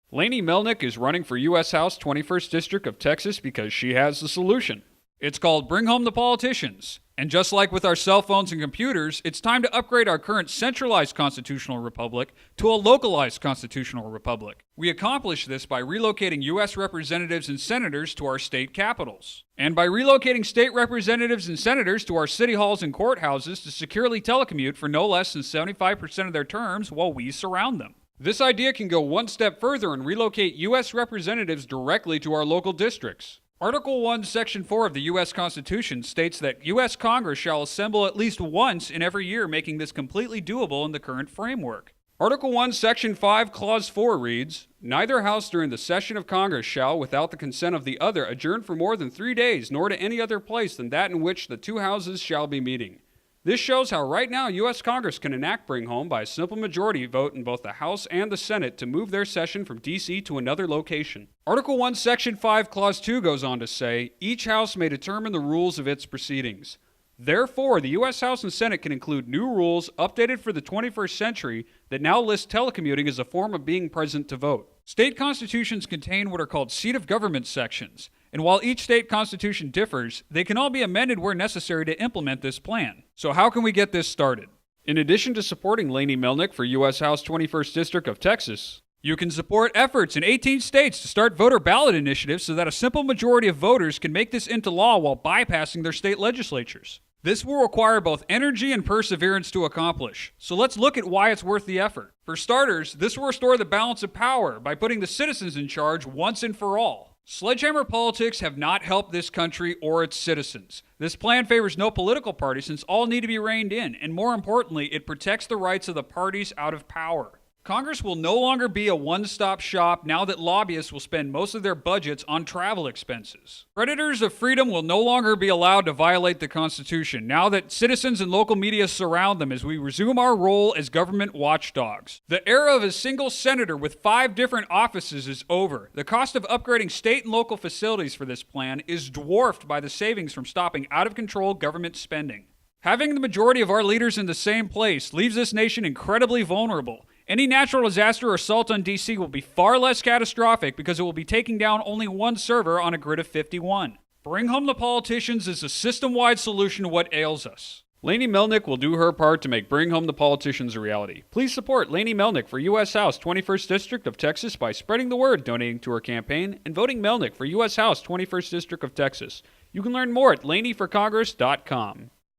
Lainey Melnick is running for U.S. House 21st District of Texas because she has the solution. It's called Bring Home the Politicians. And just like with our cell phones and computers, it's time to upgrade our current centralized constitutional republic to a localized constitutional republic. We accomplish this by relocating U.S. representatives and senators to our state capitals, and by relocating state representatives and senators to our city halls and courthouses to securely telecommute for no less than 75% of their terms while we surround them. This idea can go one step further and relocate U.S. representatives directly to our local districts. Article 1, Section 4 of the U.S. Constitution states that U.S. Congress shall assemble at least once in every year, making this completely doable in the current framework. Article 1, Section 5, Clause 4 reads, "Neither House during the session of Congress shall, without the consent of the other, adjourn for more than 3 days, nor to any other place than that in which the two houses shall be meeting." This shows how right now U.S. Congress can enact Bring Home by a simple majority vote in both the House and the Senate to move their session from D.C. to another location. Article 1, Section 5, Clause 2 goes on to say, "Each House may determine the rules of its proceedings." Therefore, the U.S. House and Senate can include new rules updated for the 21st century that now list telecommuting as a form of being present to vote. State constitutions contain what are called seat of government sections, and while each state constitution differs, they can all be amended where necessary to implement this plan. So how can we get this started? In addition to supporting Lainey Melnick for U.S. House 21st District of Texas, you can support efforts in 18 states to start voter ballot initiatives so that a simple majority of voters can make this into law while bypassing their state legislatures. This will require both energy and perseverance to accomplish, so let's look at why it's worth the effort. For starters, this will restore the balance of power by putting the citizens in charge once and for all. Sledgehammer politics have not helped this country or its citizens. This plan favors no political party since all need to be reined in, and more importantly, it protects the rights of the parties out of power. Congress will no longer be a one-stop shop now that lobbyists will spend most of their budgets on travel expenses. Predators of freedom will no longer be allowed to violate the Constitution now that citizens and local media surround them as we resume our role as government watchdogs. The era of a single senator with 5 different offices is over. The cost of upgrading state and local facilities for this plan is dwarfed by the savings from stopping out-of-control government spending. Having the majority of our leaders in the same place leaves this nation incredibly vulnerable. Any natural disaster or assault on D.C. will be far less catastrophic because it will be taking down only one server on a grid of 51. Bring Home the Politicians is a system-wide solution to what ails us. Lainey Melnick will do her part to make Bring Home the Politicians a reality. Please support Lainey Melnick for U.S. House 21st District of Texas by spreading the word, donating to her campaign, and voting Melnick for U.S. House 21st District of Texas. You can learn more at LaineyForCongress.com.